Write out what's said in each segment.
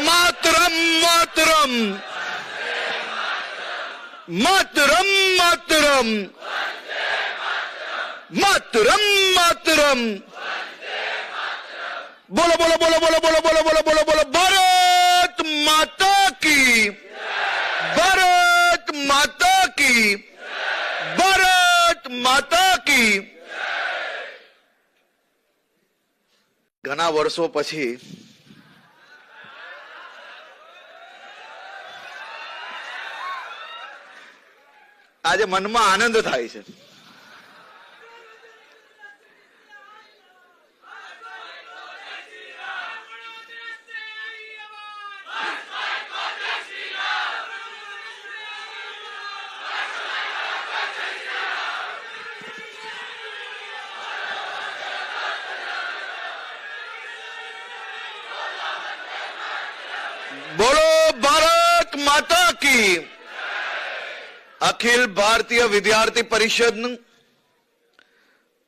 मातरम मातरम मातरम मातरम मातरम मातरम बोलो बोलो बोलो बोलो बोलो बोलो बोलो बोलो बोलो भारत माता की भारत माता की भारत माता की। घना वर्षों पछी आज मन में आनंद थाय छे। बोलो भारत माता की। अखिल भारतीय विद्यार्थी परिषद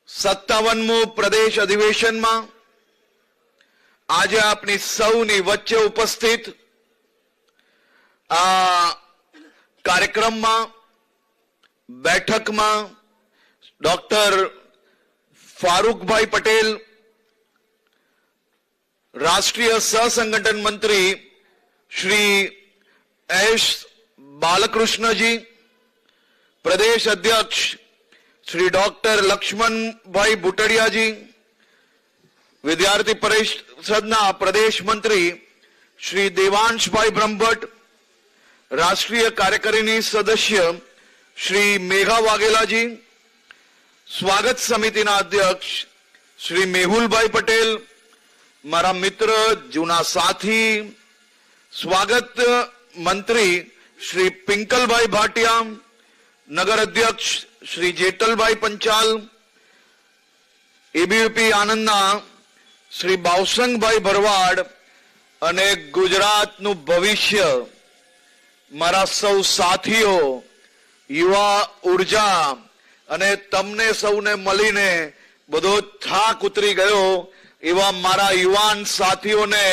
57मું प्रदेश अधिवेशन में आज अपनी सौनी वच्चे उपस्थित आ कार्यक्रम में बैठक में डॉक्टर फारूक भाई पटेल राष्ट्रीय सहसंगठन मंत्री श्री एस बालकृष्ण जी, प्रदेश अध्यक्ष श्री डॉक्टर लक्ष्मण भाई बुटड़िया जी, विद्यार्थी परिषद प्रदेश मंत्री श्री देवांश भाई ब्रह्मभट्ट, राष्ट्रीय कार्यकारिणी सदस्य श्री मेघा वाघेला जी, स्वागत समिति अध्यक्ष श्री मेहुल भाई पटेल, मारा मित्र जूना साथी स्वागत मंत्री श्री पिंकल भाई भाटिया, नगर अध्यक्ष श्री जेतल भाई पंचाल, एबीवीपी आनंद श्री बावसंग भाई भरवाड़ अने गुजरात नु भविष्य मारा सौ साथीओ युवा ऊर्जा अने तमने सौने मळीने बधो थाक उतरी गयो एवा मारा युवान साथीओ ने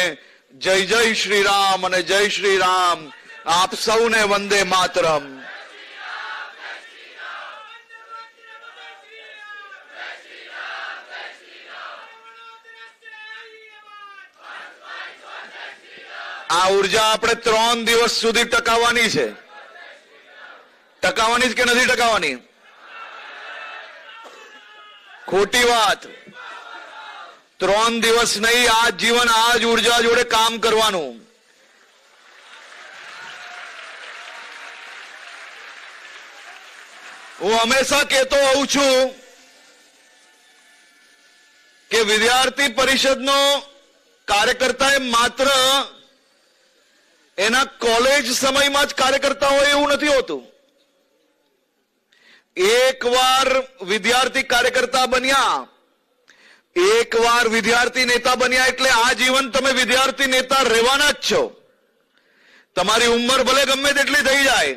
जय जय श्री राम अने जय श्री राम। आप सौने वंदे मातरम। आ ऊर्जा આપણે 3 દિવસ સુધી ટકાવવાની છે। ટકાવવાની કે નથી ટકાવવાની? ખોટી વાત। 3 દિવસ નહીં, આજ જીવન આજ ઊર્જા જોડે કામ કરવાનું। હું હંમેશા કહેતો હોઉં છું કે વિદ્યાર્થી પરિષદનો કાર્યકર્તાએ માત્ર એના કોલેજ સમયમાં જ કાર્યકર્તા હોય એવું નથી હોતું। એકવાર વિદ્યાર્થી કાર્યકર્તા બન્યા, એકવાર વિદ્યાર્થી નેતા બન્યા એટલે આજીવન તમે વિદ્યાર્થી નેતા રહેવાના જ છો। તમારી ઉંમર ભલે ગમે તેટલી થઈ જાય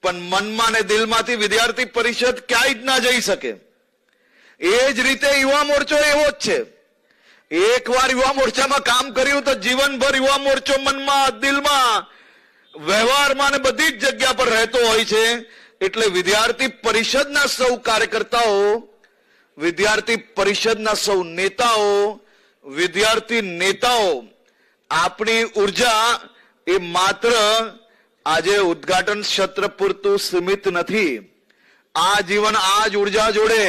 પણ મનમાં ને દિલમાંથી વિદ્યાર્થી પરિષદ ક્યાંય જ ના જઈ શકે। એ જ રીતે યુવા મોરચો એવો જ છે। એકવાર યુવા મોરચામાં કામ કર્યું તો જીવનભર યુવા મોરચો મનમાં દિલમાં વ્યવહારમાં ને બધી જ જગ્યા પર રહેતો હોય છે। એટલે વિદ્યાર્થી પરિષદના સૌ કાર્યકર્તાઓ, વિદ્યાર્થી પરિષદના સૌ નેતાઓ, વિદ્યાર્થી નેતાઓ, આપણી ઉર્જા એ માત્ર આજે ઉદ્ઘાટન સત્ર પૂરતું સીમિત નથી। આ જીવન આજ ઉર્જા જોડે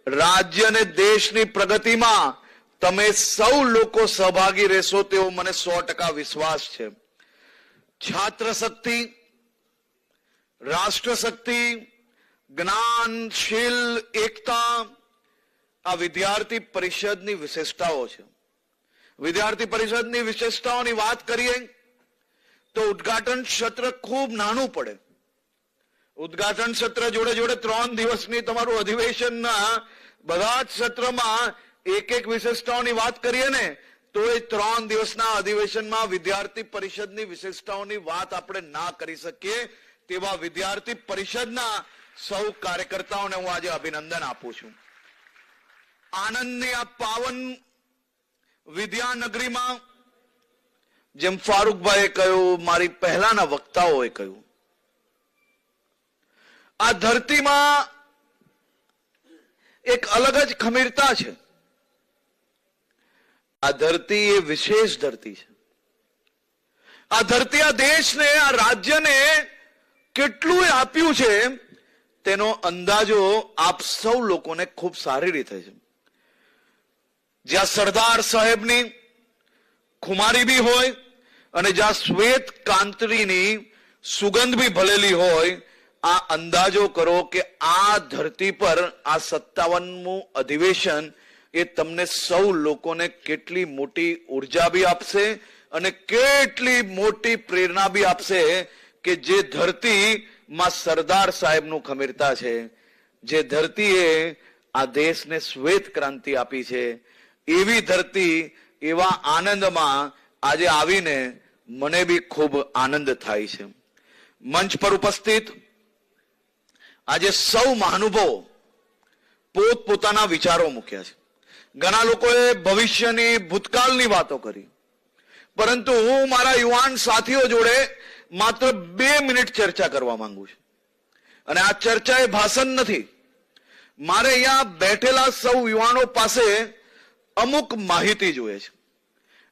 રાજ્ય અને દેશની પ્રગતિમાં તમે સૌ લોકો સહભાગી રહેશો તેવો મને 100% વિશ્વાસ છે। છાત્ર શક્તિ, રાષ્ટ્ર શક્તિ, જ્ઞાનશીલ એકતા આ વિદ્યાર્થી પરિષદની વિશેષતાઓ છે। વિદ્યાર્થી પરિષદની વિશેષતાઓની વાત કરીએ તો ઉદ્ઘાટન સત્ર ખૂબ નાનું પડે। ઉદ્ઘાટન સત્ર જોડે જોડે 3 દિવસની તમારું અધિવેશનના બધા જ સત્રમાં એક એક વિશેષતાઓની વાત કરીએ ને તો એ 3 દિવસના અધિવેશનમાં વિદ્યાર્થી પરિષદની વિશેષતાઓની વાત આપણે ના કરી શકીએ। તેવા વિદ્યાર્થી પરિષદના સૌ કાર્યકર્તાઓને હું આજે અભિનંદન આપું છું। આનંદની આ પાવન વિદ્યાનગરીમાં જેમ ફારૂકભાઈએ કહ્યું, મારી પહેલાના વક્તાઓએ કહ્યું, આ ધરતીમાં એક અલગ જ ખમીરતા છે. આ ધરતી એ વિશેષ ધરતી છે. આ ધરતી આ દેશને, આ રાજ્યને કેટલું આપ્યું છે તેનો અંદાજો આપ સૌ લોકોને ખૂબ સારી રીતે છે. જ્યાં સરદાર સાહેબની ખુમારી બી હોય અને જ્યાં શ્વેત કાંતરીની સુગંધ બી ભલેલી હોય, આ અંદાજો કરો કે આ ધરતી પર આ 57મું અધિવેશન એ તમને સૌ લોકોને કેટલી મોટી ઉર્જા બી આપશે અને કેટલી મોટી પ્રેરણા બી આપશે કે જે ધરતીમાં સરદાર સાહેબનું ખમીરતા છે, જે ધરતીએ આ દેશને શ્વેત ક્રાંતિ આપી છે, એવી ધરતી, એવા આનંદમાં આજે આવીને મને બી ખૂબ આનંદ થાય છે. મંચ પર ઉપસ્થિત આજે સૌ મહાનુભાવો પોતપોતાના વિચારો મૂક્યા છે. ઘણા લોકોએ ભવિષ્યની, ભૂતકાળની વાતો કરી, પરંતુ હું મારા યુવાન સાથીઓ જોડે માત્ર 2 મિનિટ ચર્ચા કરવા માંગુ છું. અને આ ચર્ચા એ ભાષણ નથી. મારે અહીંયા બેઠેલા સૌ યુવાનો પાસે અમુક માહિતી જોઈએ છે.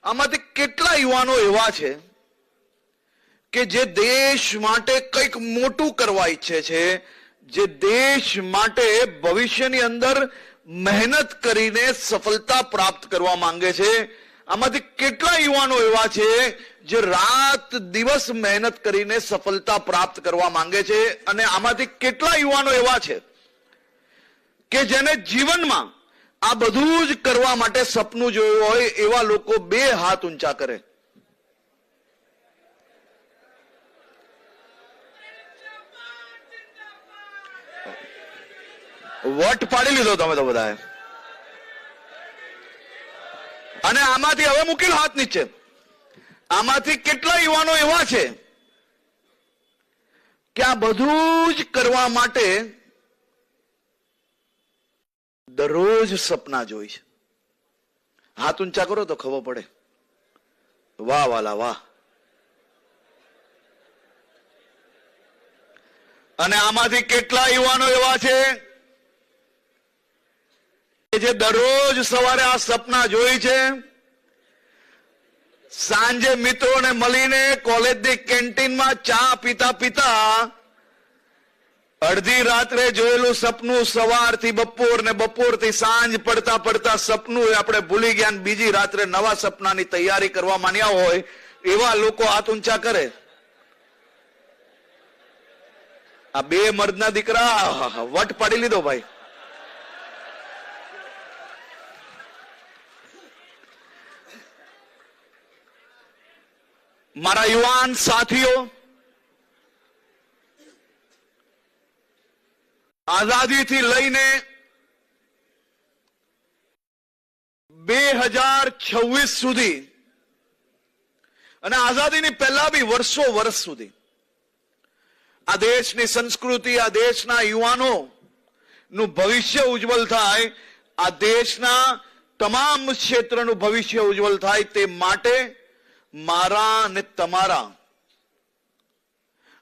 આમાંથી કેટલા યુવાનો એવા છે કે જે દેશ માટે કંઈક મોટું કરવા ઈચ્છે છે, જે દેશ માટે ભવિષ્યની અંદર મહેનત કરીને સફળતા પ્રાપ્ત કરવા માંગે છે. આમાંથી કેટલા યુવાનો એવા છે જે રાત દિવસ મહેનત કરીને સફળતા પ્રાપ્ત કરવા માંગે છે, અને આમાંથી કેટલા યુવાનો એવા છે કે જેને જીવનમાં આ બધું જ કરવા માટે સપનું જોયું હોય. એવા લોકો 2 હાથ ઊંચા કરે. વટ પાડી લીધો તમે તો બધાએ. અને આમાંથી હવે મૂકેલો હાથ નીચે. આમાંથી કેટલા યુવાનો એવા છે કે આ બધું જ કરવા માટે દરરોજ સપના જોઈ છે? હાથ ઊંચા કરો તો ખબર પડે. વાહ વાલા વાહ. અને આમાંથી કેટલા યુવાનો એવા છે જે દરરોજ સવારે આ સપના જોઈ છે, સાંજે મિત્રોને મળીને કોલેજની કેન્ટીનમાં ચા પીતા પીતા અડધી રાત્રે જોયેલું સપનું સવારથી બપોર ને બપોરથી સાંજ પડતા પડતા સપનું આપણે ભૂલી ગયા, બીજી રાત્રે નવા સપનાની તૈયારી કરવા માંડ્યા હોય, એવા લોકો હાથ ઊંચા કરે. આ 2 મર્દના દીકરા વટ પાડી લીધો ભાઈ. મારા યુવાન સાથીઓ, આઝાદીથી લઈને 2026 સુધી અને આઝાદીની પહેલા બી વર્ષો વર્ષ સુધી આ દેશની સંસ્કૃતિ, આ દેશના યુવાનો નું ભવિષ્ય ઉજ્જવળ થાય, આ દેશના તમામ ક્ષેત્રનું ભવિષ્ય ઉજ્જવળ થાય, તે માટે મારા અને તમારા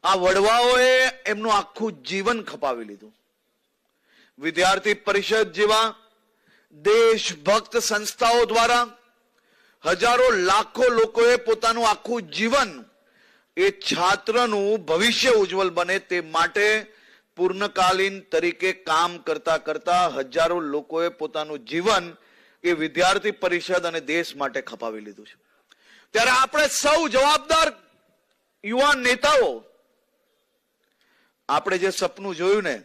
આ વડવાઓએ એમનું આખું જીવન ખપાવી લીધું. વિદ્યાર્થી પરિષદ જેવા દેશભક્ત સંસ્થાઓ દ્વારા હજારો લાખો લોકોએ પોતાનું આખું જીવન એ છાત્રનું ભવિષ્ય ઉજ્જવળ બને તે માટે પૂર્ણકાલીન તરીકે કામ કરતા કરતા હજારો લોકોએ પોતાનું જીવન એ વિદ્યાર્થી પરિષદ અને દેશ માટે ખપાવી લીધું છે. ત્યારે આપણે સૌ જવાબદાર યુવાન નેતાઓ આપણે જે સપનું જોયું ને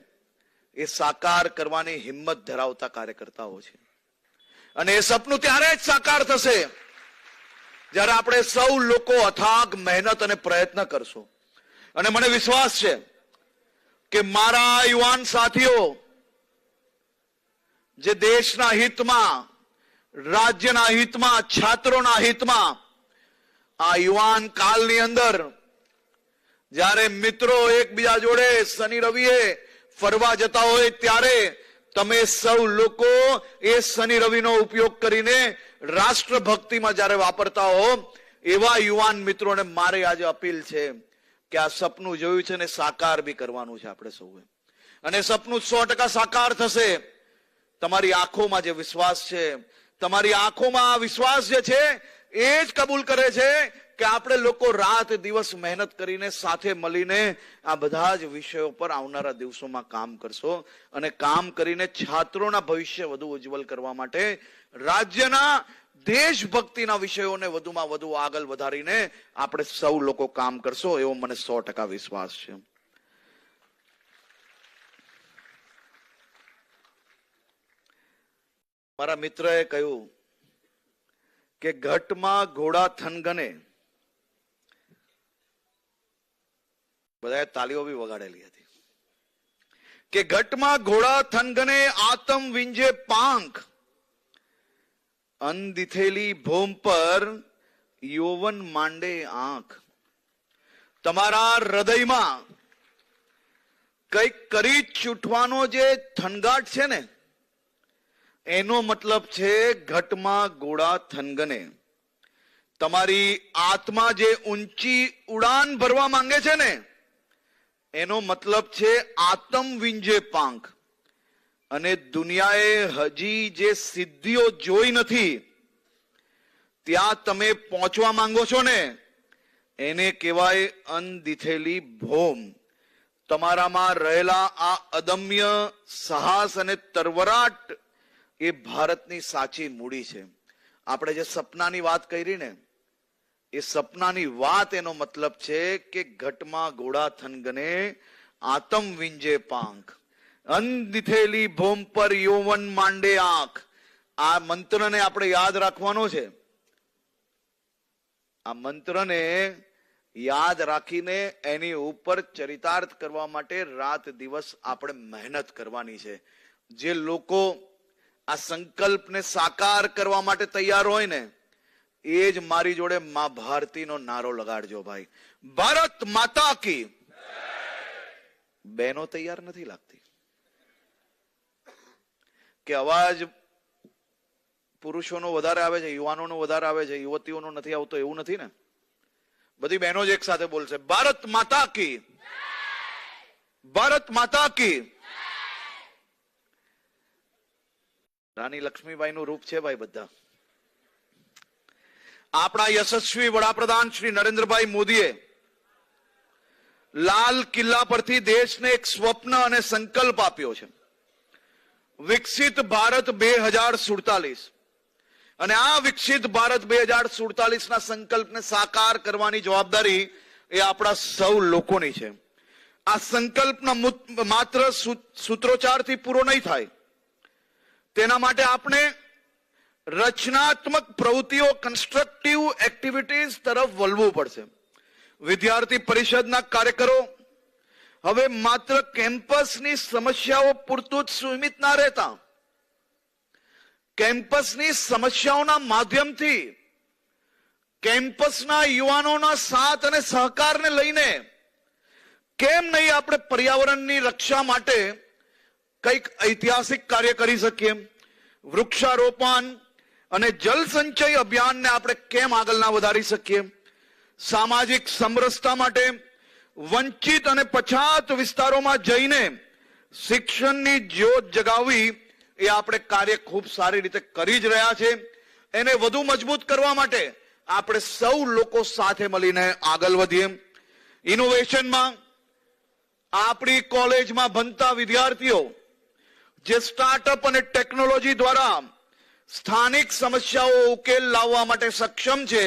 એ સાકાર કરવાની હિંમત ધરાવતા કાર્યકર્તાઓ છે. અને એ સપનું ત્યારે જ સાકાર થશે જ્યારે આપણે સૌ લોકો અથાગ મહેનત અને પ્રયત્ન કરશું. અને મને વિશ્વાસ છે કે મારા યુવાન સાથીઓ જે દેશના હિતમાં, રાજ્યના હિતમાં, છાત્રોના હિતમાં આ યુવાન કાળની અંદર જ્યારે મિત્રો એકબીજા જોડે શનિ રવિએ ફરવા જતા હોય ત્યારે તમે સૌ લોકો એ શનિ રવિનો ઉપયોગ કરીને રાષ્ટ્રભક્તિમાં જ્યારે વાપરતા હો, એવા યુવાન મિત્રોને મારે આજે અપીલ છે કે આ સપનું જોયું છે ને સાકાર બી કરવાનું છે આપણે સૌએ, અને સપનું 100% સાકાર થશે. તમારી આંખોમાં જે વિશ્વાસ છે, તમારી આંખોમાં આ વિશ્વાસ જે છે એ જ કબૂલ કરે છે કે આપણે લોકો રાત દિવસ મહેનત કરીને સાથે મળીને આ બધા જ વિષયો પર આવનારા દિવસોમાં કામ કરશો, અને કામ કરીને છાત્રોના ભવિષ્ય વધુ ઉજ્જવલ કરવા માટે રાજ્યના દેશભક્તિના વિષયોને વધુમાં વધુ આગળ વધારીને આપણે સૌ લોકો કામ કરશો, એવો મને 100% વિશ્વાસ છે. મારા મિત્રએ કહ્યું કે ઘટમાં ઘોડા થનગને, બધાએ તાલીઓ બી વગાડેલી હતી કે ઘટમાં ઘોડા થનગને આતમ વિંજે પાંખ, અનદિથેલી ભૂમ પર યૌવન માંડે આંખ. તમારા હૃદયમાં કઈક કરી છૂટવાનો જે થનગાટ છે ને, એનો મતલબ છે ઘટમાં ઘોડા થનગને. તમારી આત્મા જે ઊંચી ઉડાન ભરવા માંગે છે ને, એનો મતલબ છે આતમ વિંજે પાંખ. અને દુનિયાએ હજી જે સિદ્ધિઓ જોઈ નથી ત્યાં તમે પહોંચવા માંગો છો ને, એને કહેવાય અનદિથેલી ભોમ. તમારામાં રહેલા આ અદમ્ય સાહસ અને તરવરાટ એ ભારતની સાચી મૂડી છે. આપણે જે સપનાની વાત કરી ને, એ સપનાની વાત એનો મતલબ છે કે ઘટમાં ઘોડા થનગને આતમ વિંજે પાંખ, અનદિથેલી ભૂમ પર યૌવન માંડે આંખ. આ મંત્રને આપણે યાદ રાખવાનો છે. આ મંત્રને યાદ રાખીને એની ઉપર ચરિતાર્થ કરવા માટે રાત દિવસ આપણે મહેનત કરવાની છે. જે લોકો આ સંકલ્પને સાકાર કરવા માટે તૈયાર હોય ને, એ જ મારી જોડે મા ભારતીનો નારો લગાડજો ભાઈ. ભારત માતા કી. બહેનો તૈયાર નથી લાગતી કે અવાજ પુરુષોનો વધારે આવે છે, યુવાનોનો વધારે આવે છે, યુવતીઓનો નથી આવતો, એવું નથી ને? બધી બહેનો જ એક સાથે બોલશે ભારત માતા કી, ભારત માતા કી. રાની લક્ષ્મીબાઈ નું રૂપ છે ભાઈ બધા. આપણા યશસ્વી વડાપ્રધાન શ્રી નરેન્દ્રભાઈ મોદીએ લાલ કિલ્લા પરથી દેશને એક સ્વપ્ન અને સંકલ્પ આપ્યો છે, વિકસિત ભારત 2047. અને આ વિકસિત ભારત 2047 ના સંકલ્પને સાકાર કરવાની જવાબદારી એ આપણા સૌ લોકોની છે. આ સંકલ્પના માત્ર સૂત્રોચ્ચારથી પૂરો નહીં થાય. તેના માટે આપણે રચનાત્મક પ્રવૃત્તિઓ, કન્સ્ટ્રક્ટિવ એક્ટિવિટીઝ તરફ વળવું પડશે. વિદ્યાર્થી પરિષદના કાર્યકરો હવે માત્ર કેમ્પસની સમસ્યાઓ પૂરતું જ સીમિત ના રહેતા, કેમ્પસની સમસ્યાઓના માધ્યમથી કેમ્પસના યુવાનોના સાથ અને સહકારને લઈને કેમ નહીં આપણે પર્યાવરણની રક્ષા માટે કંઈક ઐતિહાસિક કાર્ય કરી શકીએ. વૃક્ષારોપણ અને જલ સંચય અભિયાનને આપણે કેમ આગળ ના વધારી શકીએ. સામાજિક સમરસતા માટે વંચિત અને પછાત વિસ્તારોમાં જઈને શિક્ષણની જ્યોત જગાવવી એ આપણે કાર્ય ખૂબ સારી રીતે કરી જ રહ્યા છે. એને વધુ મજબૂત કરવા માટે આપણે સૌ લોકો સાથે મળીને આગળ વધીએ. ઇનોવેશનમાં આપણી કોલેજમાં ભણતા વિદ્યાર્થીઓ જે સ્ટાર્ટઅપ અને ટેકનોલોજી દ્વારા સ્થાનિક સમસ્યાઓ ઉકેલ લાવવા માટે સક્ષમ છે,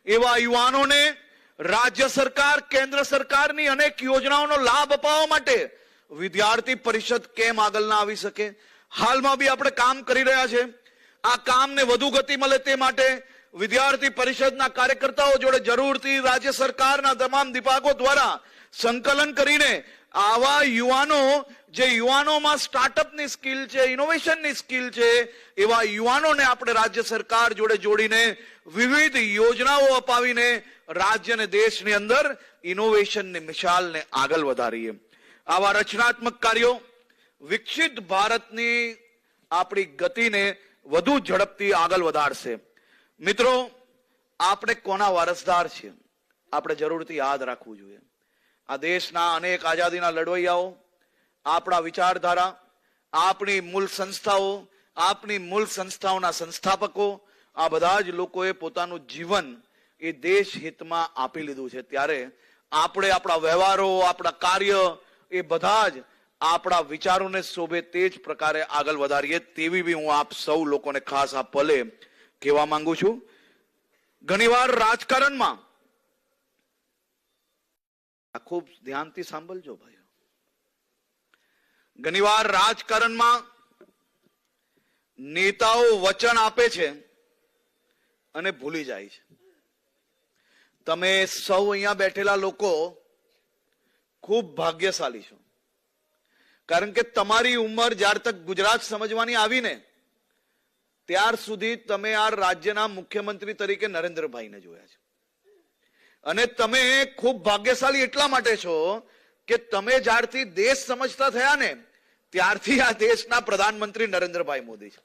એવા યુવાનોને રાજ્ય સરકાર, કેન્દ્ર સરકારની અનેક યોજનાઓનો લાભ અપાવવા માટે વિદ્યાર્થી પરિષદ કેમ આગળ ના આવી શકે? હાલમાં બી આપણે કામ કરી રહ્યા છે. આ કામને વધુ ગતિ મળે તે માટે વિદ્યાર્થી પરિષદના કાર્યકર્તાઓ જોડે જરૂરથી રાજ્ય સરકારના તમામ વિભાગો દ્વારા સંકલન કરીને આવા યુવાનો, જે યુવાનોમાં સ્ટાર્ટઅપની સ્કિલ છે, ઇનોવેશનની સ્કિલ છે, એવા યુવાનોને આપણે રાજ્ય સરકાર જોડે જોડીને વિવિધ યોજનાઓ અપાવીને રાજ્ય અને દેશની અંદર ઇનોવેશનની મિસાલને આગળ વધારીએ. આવા રચનાત્મક કાર્યો વિકસિત ભારતની આપણી ગતિને વધુ ઝડપથી આગળ વધારશે. મિત્રો, આપણે કોના વારસદાર છીએ આપણે જરૂરથી યાદ રાખવું જોઈએ. આ દેશના અનેક આઝાદીના લડવૈયાઓ, આપણા વિચારધારા, આપણી મૂળ સંસ્થાઓ, આપણી મૂળ સંસ્થાઓના સંસ્થાપકો, આ બધા જ લોકોએ પોતાનું જીવન એ દેશ હિતમાં આપી લીધું છે. ત્યારે આપણે આપણા વ્યવહારો, આપણા કાર્ય એ બધા જ આપણા વિચારોને શોભે તે જ પ્રકારે આગળ વધારીએ તેવી બી હું આપ સૌ લોકોને ખાસ આ પલે કહેવા માંગુ છું. ઘણીવાર રાજકારણમાં, ખૂબ ધ્યાનથી સાંભળજો ભાઈઓ, ઘણીવાર રાજકારણમાં નેતાઓ વચન આપે છે અને ભૂલી જાય છે. તમે સૌ અહીંયા બેઠેલા લોકો ખૂબ ભાગ્યશાળી છો, કારણ કે તમારી ઉંમર જ્યાર તક ગુજરાત સમજવાની આવીને ત્યાર સુધી તમે આ રાજ્યના મુખ્યમંત્રી તરીકે નરેન્દ્રભાઈને જોયા છે. અને તમે ખૂબ ભાગ્યશાળી એટલા માટે છો કે તમે જ્યારથી દેશ સમજતા થયા ને ત્યારથી આ દેશના પ્રધાનમંત્રી નરેન્દ્રભાઈ મોદી છે.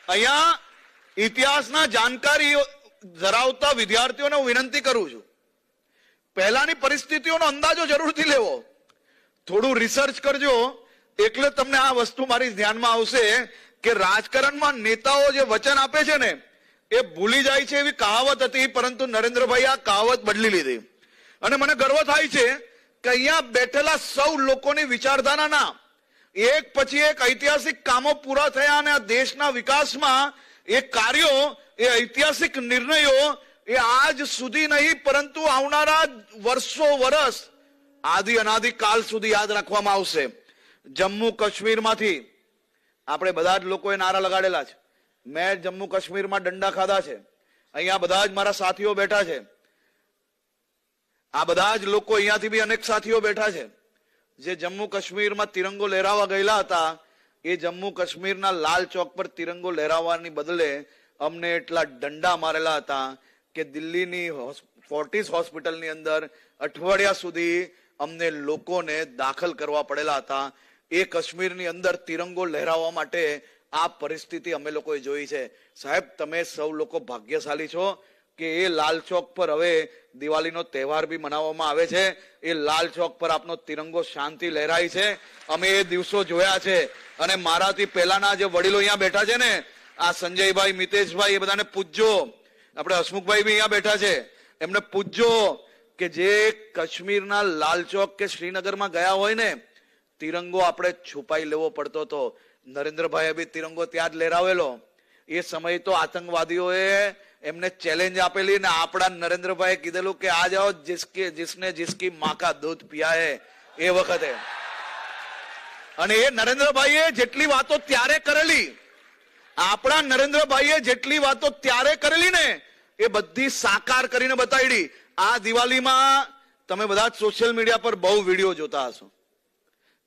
અહીંયા ઇતિહાસના જાણકારી ધરાવતા વિદ્યાર્થીઓને હું વિનંતી કરું છું, પહેલાની પરિસ્થિતિઓનો અંદાજો જરૂરથી લેવો, થોડું રિસર્ચ કરજો, એટલે તમને આ વસ્તુ મારી ધ્યાનમાં આવશે કે રાજકારણમાં નેતાઓ જે વચન આપે છે ને એ ભૂલી જાય છે એવી કહાવત હતી, પરંતુ નરેન્દ્રભાઈ આ કહાવત બદલી લીધી. અને મને ગર્વ થાય છે કે અહીંયા બેઠેલા સૌ લોકોની વિચારધારાના એક પછી એક ઐતિહાસિક કામો પૂરા થયા અને આ દેશના વિકાસમાં એ કાર્યો, એ ઐતિહાસિક નિર્ણયો એ આજ સુધી નહીં પરંતુ આવનારા વર્ષો વર્ષ આદિ અનાદિ કાળ સુધી યાદ રાખવામાં આવશે. જમ્મુ કાશ્મીરમાંથી આપણે બધા જ લોકોએ નારા લગાડેલા છે. મેં જમ્મુ કાશ્મીરમાં દંડા ખાધા છે. અહીંયા બધા જ મારા સાથીઓ બેઠા છે. આ બધા જ લોકો અહીંયાથી બી અનેક સાથીઓ બેઠા છે જે જમ્મુ કાશ્મીરમાં તિરંગો લહેરાવા ગયેલા હતા. એ જમ્મુ કાશ્મીરના લાલ ચોક પર તિરંગો લહેરાવવાની બદલે અમને એટલા દંડા મારેલા હતા કે દિલ્હીની ફોર્ટિસ હોસ્પિટલની અંદર અઠવાડિયા સુધી અમને લોકોને દાખલ કરવા પડેલા હતા. એ કાશ્મીરની અંદર તિરંગો લહેરાવવા માટે આ પરિસ્થિતિ અમે લોકોએ જોઈ છે. સાહેબ, તમે સૌ લોકો ભાગ્યશાળી છો કે એ લાલ ચોક પર હવે દિવાળીનો તહેવાર બી મનાવવામાં આવે છે. એ લાલ ચોક પર આપનો તિરંગો શાંતિ લહેરાય છે. અમે એ દિવસો જોયા છે. અને મારાથી પહેલાના જે વડીલો અહીંયા બેઠા છે ને, આ સંજયભાઈ, મિતેશભાઈ, એ બધાને પૂછજો. આપણે હસમુખભાઈ બી અહીંયા બેઠા છે, એમને પૂછજો કે જે કાશ્મીરના લાલ ચોક કે શ્રીનગરમાં ગયા હોય ને, તિરંગો આપણે છુપાઈ લેવો પડતો હતો. નરેન્દ્રભાઈએ બી તિરંગો ત્યાં જ લહેરાવેલો. એ સમયે તો આતંકવાદીઓએ એમને ચેલેન્જ આપેલી ને આપણા નરેન્દ્રભાઈએ કીધેલું કે આ જાઓ જિસને જિસકી માँ કા દૂધ પિયા હે. એ વખતે અને એ નરેન્દ્રભાઈએ જેટલી વાતો ત્યારે કરેલી, આપણા નરેન્દ્રભાઈએ જેટલી વાતો ત્યારે કરેલી ને એ બધી સાકાર કરીને બતાવી. આ દિવાળીમાં તમે બધા સોશિયલ મીડિયા પર બહુ વિડીયો જોતા હશો,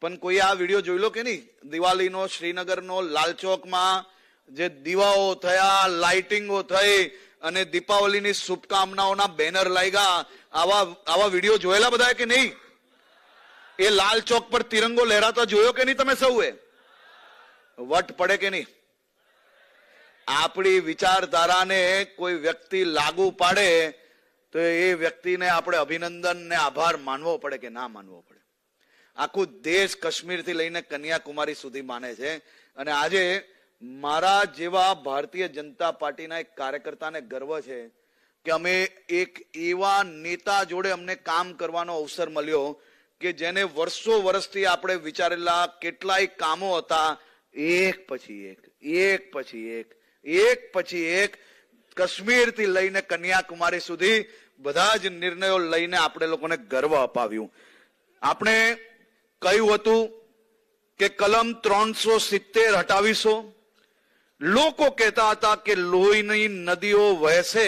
પણ કોઈ આ વિડીયો જોઈ લો કે નહીં? દિવાળીનો શ્રીનગરનો લાલ ચોકમાં જે દીવાઓ થયા, લાઇટિંગો થઈ અને દીપાવલીની શુભકામનાઓના બેનર લાગ્યા, આવા વિડીયો જોયેલા બધા કે નહીં? એ લાલ ચોક પર તિરંગો લહેરાતા જોયો કે નહીં તમે સૌએ? વટ પડે કે નહીં? આપણી વિચારધારાને કોઈ વ્યક્તિ લાગુ પાડે તો એ વ્યક્તિને આપણે અભિનંદન ને આભાર માનવો પડે કે ના માનવો પડે? આખું દેશ કાશ્મીરથી લઈને કન્યાકુમારી સુધી માને છે. અને આજે મારા જેવા ભારતીય જનતા પાર્ટીના એક કાર્યકર્તાને ગર્વ છે કે અમે એક એવા નેતા જોડે અમને કામ કરવાનો અવસર મળ્યો કે જેને વર્ષો વર્ષથી આપણે વિચારેલા કેટલાય કામો હતા, એક પછી એક કાશ્મીરથી લઈને કન્યાકુમારી સુધી બધા જ નિર્ણયો લઈને આપણે લોકોને ગર્વ અપાવ્યું. આપણે કહ્યું હતું કે કલમ 370 હટાવીશો. લોકો કહેતા હતા કે લોહીની નદીઓ વહેશે,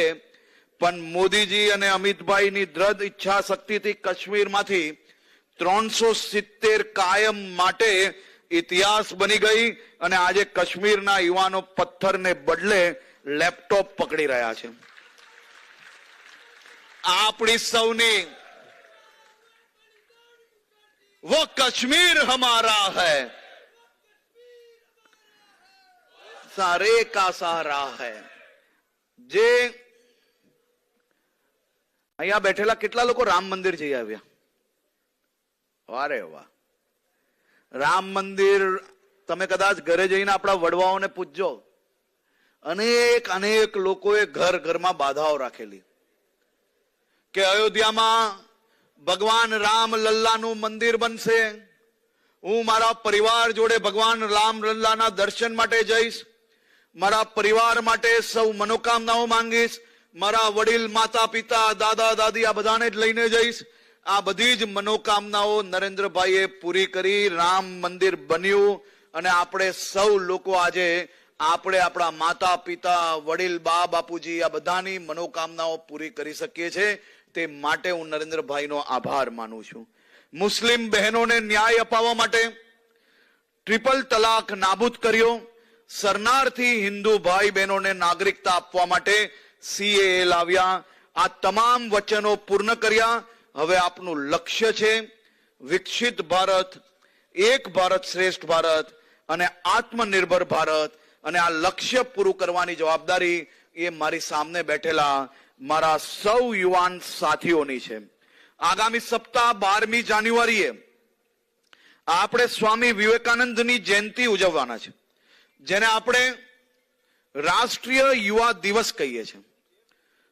પણ મોદીજી અને અમિતભાઈની દ્રઢ ઈચ્છા શક્તિથી કાશ્મીરમાંથી 370 કાયમ માટે ઇતિહાસ બની ગઈ. અને આજે કાશ્મીરના યુવાનો પથ્થરને બદલે લેપટોપ પકડી રહ્યા છે. આપણી સૌની वो कश्मीर हमारा है. सारे का सहारा है। જે અહીંયા બેઠેલા કેટલા લોકો રામ મંદિર જઈ આવ્યા? વારે વાહ. રામ મંદિર તમે કદાચ ઘરે જઈને આપણા વડવાઓને પૂછજો, અનેક અનેક લોકોએ ઘર ઘરમાં બાધાઓ રાખેલી કે અયોધ્યામાં ભગવાન રામ લલ્લાનું મંદિર બનશે, હું મારા પરિવાર જોડે ભગવાન રામ લલ્લાના દર્શન માટે જઈશ, મારા પરિવાર માટે સૌ મનોકામનાઓ માંગીશ, મારા વડીલ માતા પિતા દાદા દાદી આ બધાને જ લઈને જઈશ. આ બધી જ મનોકામનાઓ નરેન્દ્રભાઈએ પૂરી કરી, રામ મંદિર બન્યું અને આપણે સૌ લોકો આજે આપણે આપણા માતા પિતા વડીલ બા બાપુજી આ બધાની મનોકામનાઓ પૂરી કરી શકીએ છીએ. તે માટે હું નરેન્દ્રભાઈનો આભાર માનું છું. મુસ્લિમ બહેનોને ન્યાય અપાવવા માટે ટ્રિપલ તલાક નાબૂદ કર્યો, શરણાર્થી હિન્દુ ભાઈ બહેનોને નાગરિકતા આપવા માટે CAA લાવ્યા. આ તમામ વચનો પૂર્ણ કર્યા. હવે આપનું લક્ષ્ય છે વિકસિત ભારત, એક ભારત શ્રેષ્ઠ ભારત અને આત્મનિર્ભર ભારત. અને આ લક્ષ્ય પૂરું કરવાની જવાબદારી એ મારી સામે બેઠેલા મારા સૌ યુવાન સાથીઓની છે. આગામી સપ્તાહ 12મી જાન્યુઆરીએ આપણે સ્વામી વિવેકાનંદની જયંતિ ઉજવવાના છે, જેને આપણે રાષ્ટ્રીય યુવા દિવસ કહીએ છીએ.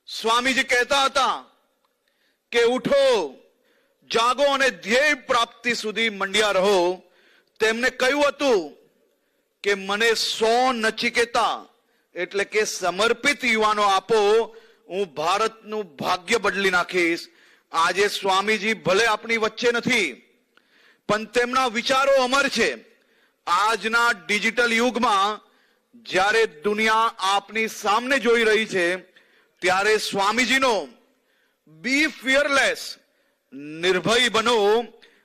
સ્વામીજી કહેતા હતા કે ઉઠો, જાગો અને ધ્યેય પ્રાપ્તિ સુધી મંડ્યા રહો. તેમને કહ્યું હતું કે મને 100 નચિકેતા એટલે કે સમર્પિત યુવાનો આપો, હું ભારતનું ભાગ્ય બદલી નાખીશ. આજે સ્વામીજી ભલે આપણી વચ્ચે નથી, પણ તેમના વિચારો અમર છે. આજના ડિજિટલ યુગમાં જ્યારે દુનિયા આપની સામે જોઈ રહી છે, ત્યારે સ્વામીજીનો બી ફિયરલેસ, નિર્ભય બનો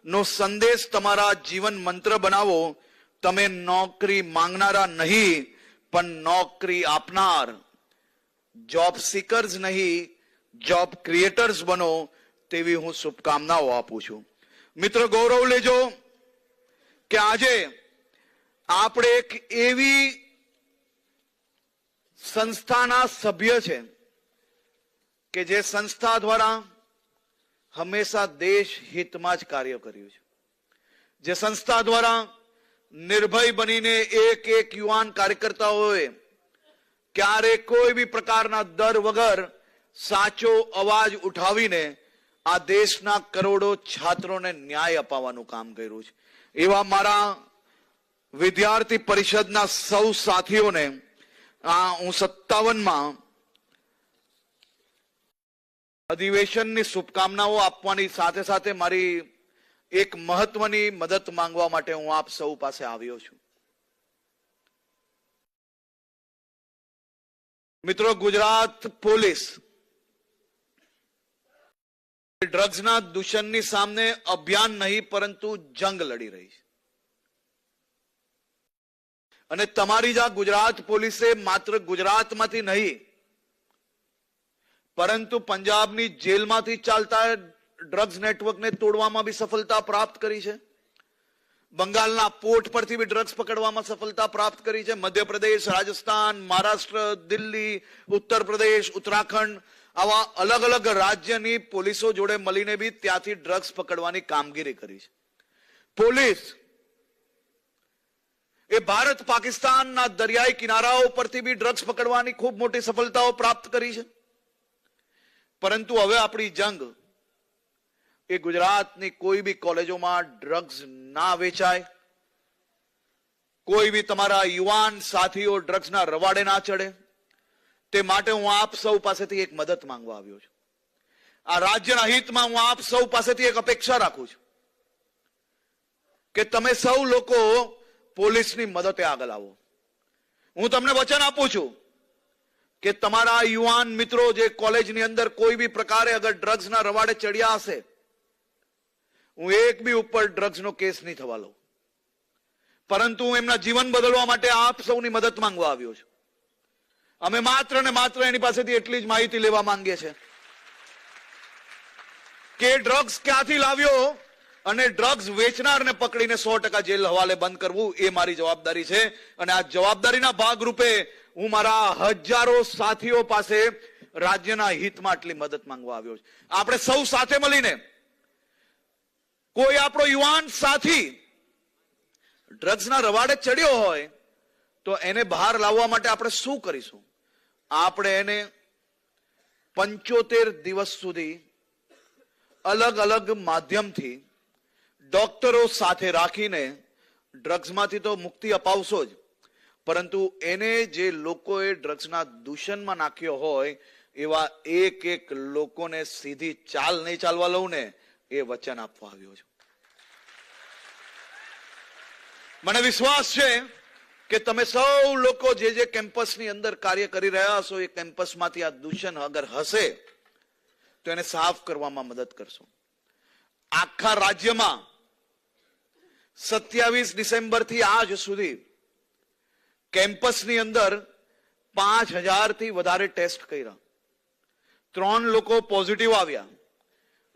નો સંદેશ તમારા જીવન મંત્ર બનાવો. તમે નોકરી માંગનારા નહીં, પણ નોકરી આપનાર, જોબ સિકર્સ નહીં, જોબ ક્રિએટર્સ બનો, તેવી હું શુભકામનાઓ આપું છું. મિત્ર, ગૌરવ લેજો કે આજે આપણે એક એવી સંસ્થાના સભ્ય છે કે જે સંસ્થા દ્વારા હંમેશા દેશ હિતમાં જ કાર્ય કર્યું છે. જે સંસ્થા દ્વારા નિર્ભય બનીને એક એક યુવાન કાર્યકર્તાઓએ ક્યારે કોઈ બી પ્રકારના ડર વગર સાચો અવાજ ઉઠાવીને આ દેશના કરોડો છાત્રોને ન્યાય અપાવવાનું કામ કર્યું છે. એવા મારા વિદ્યાર્થી પરિષદના સૌ સાથીઓને હું 57માં અધિવેશનની શુભકામનાઓ આપવાની સાથે સાથે મારી એક મહત્વની મદદ માંગવા માટે હું આપ સૌ પાસે આવ્યો છું. મિત્રો, ગુજરાત પોલીસ ડ્રગ્સના દૂષણની સામે અભિયાન નહીં પરંતુ જંગ લડી રહી છે. અને તમારી જ આ ગુજરાત પોલીસે માત્ર ગુજરાતમાંથી નહીં પરંતુ પંજાબની જેલમાંથી ચાલતા ડ્રગ્સ નેટવર્કને તોડવામાં બી સફળતા પ્રાપ્ત કરી છે. બંગાળના પોર્ટ પરથી બી ડ્રગ્સ પકડવામાં સફળતા પ્રાપ્ત કરી છે. મધ્યપ્રદેશ, રાજસ્થાન, મહારાષ્ટ્ર, દિલ્હી, ઉત્તર પ્રદેશ, ઉત્તરાખંડ આવા અલગ અલગ રાજ્યની પોલીસો જોડે મળીને બી ત્યાંથી ડ્રગ્સ પકડવાની કામગીરી કરી છે. પોલીસ એ ભારત પાકિસ્તાનના દરિયાઈ કિનારાઓ પરથી બી ડ્રગ્સ પકડવાની ખૂબ મોટી સફળતાઓ પ્રાપ્ત કરી છે. પરંતુ હવે આપણી જંગ એ ગુજરાતની કોઈ બી કોલેજોમાં ડ્રગ્સ ના વેચાય, કોઈ બી તમારા યુવાન સાથીઓ ડ્રગ્સના રવાડે ના ચડે, તે માટે હું આપ સૌ પાસેથી એક મદદ માંગવા આવ્યો છું. આ રાજ્યના હિતમાં હું આપ સૌ પાસેથી એક અપેક્ષા રાખું છું કે તમે સૌ લોકો પોલીસની મદદે આગળ આવો. હું તમને વચન આપું છું કે તમારા યુવાન મિત્રો જે કોલેજની અંદર કોઈ બી પ્રકારે અગર ડ્રગ્સના રવાડે ચડ્યા હશે, હું એક બી ઉપર ડ્રગ્સનો કેસ નહીં થવા લઉં, પરંતુ હું એમના જીવન બદલવા માટે આપ સૌની મદદ માંગવા આવ્યો છું. અમે માત્ર ને માત્ર એની પાસેથી એટલી જ માહિતી લેવા માંગીએ છીએ કે ડ્રગ્સ ક્યાંથી લાવ્યો અને ડ્રગ્સ વેચનારને પકડીને 100% જેલ હવાલે બંધ કરવું એ મારી જવાબદારી છે. અને આ જવાબદારીના ભાગરૂપે હું મારા હજારો સાથીઓ પાસે રાજ્યના હિતમાં આટલી મદદ માંગવા આવ્યો છું. આપણે સૌ સાથે મળીને, કોઈ આપણો યુવાન સાથી ડ્રગ્સના રવાડે ચડ્યો હોય તો એને બહાર લાવવા માટે આપણે શું કરીશું? આપણે એને 75 દિવસ સુધી અલગ અલગ માધ્યમથી ડોક્ટરો સાથે રાખીને ડ્રગ્સમાંથી તો મુક્તિ અપાવશો જ, પરંતુ એને જે લોકોએ ડ્રગ્સના દૂષણમાં નાખ્યો હોય એવા એક લોકોને સીધી ચાલ નહીં ચાલવા લઉં ને, એ વચન આપવા આવ્યો છું. મને વિશ્વાસ છે કે તમે સૌ લોકો જે કેમ્પસની અંદર કાર્ય કરી રહ્યા છો, એ કેમ્પસમાંથી આ દૂષણ અગર હશે તો એને સાફ કરવામાં મદદ કરશો. આખા રાજ્યમાં 27 ડિસેમ્બરથી આજ સુધી કેમ્પસની અંદર 5000 થી વધારે ટેસ્ટ કર્યા. 3 લોકો પોઝિટિવ આવ્યા.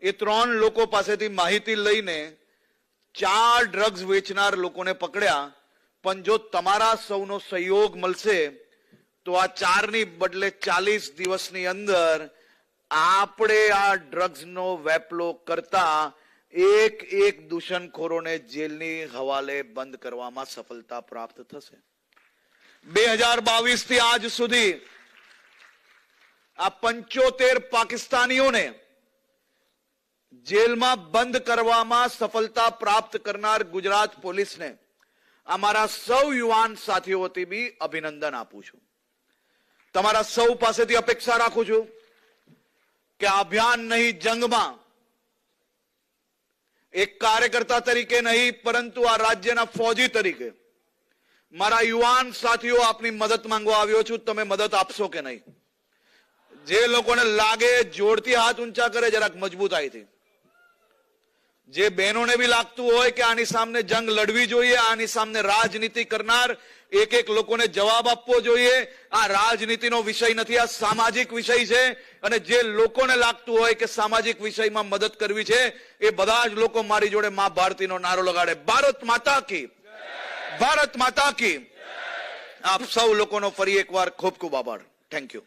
એ 3 લોકો પાસેથી માહિતી લઈને 4 ડ્રગ્સ વેચનાર લોકોને પકડ્યા. પણ જો તમારા સૌનો સહયોગ મળશે તો આ 4 ની બદલે 40 દિવસની અંદર આપણે આ ડ્રગ્સનો વેપલો કરતા એક દૂષણખોરોને જેલની હવાલે બંધ કરવામાં સફળતા પ્રાપ્ત થશે. 2022 થી આજ સુધી આ 75 પાકિસ્તાનીઓને જેલમાં બંધ કરવામાં સફળતા પ્રાપ્ત કરનાર ગુજરાત પોલીસને અમારા સૌ યુવાન સાથીઓ વતી બી અભિનંદન આપું છું. તમારા સૌ પાસેથી અપેક્ષા રાખું છું કે આ અભિયાન નહીં, જંગમાં એક કાર્યકર્તા તરીકે નહીં, પરંતુ આ રાજ્યના ફૌજી તરીકે મારા યુવાન સાથીઓ આપની મદદ માંગવા આવ્યો છું. તમે મદદ આપશો કે નહીં? જે લોકોને લાગે જોરથી હાથ ઊંચા કરે જરાક મજબૂતાઈથી. જે બહેનોને બી લાગતું હોય કે આની સામે જંગ લડવી જોઈએ, આની સામે રાજનીતિ કરનાર એક લોકોને જવાબ આપવો જોઈએ. આ રાજનીતિનો વિષય નથી, આ સામાજિક વિષય છે. અને જે લોકોને લાગતું હોય કે સામાજિક વિષયમાં મદદ કરવી છે, એ બધા જ લોકો મારી જોડે મા ભારતીનો નારો લગાડે. ભારત માતા કી, ભારત માતા કી. આપ સૌ લોકોનો ફરી એકવાર ખૂબ ખૂબ આભાર. Thank you.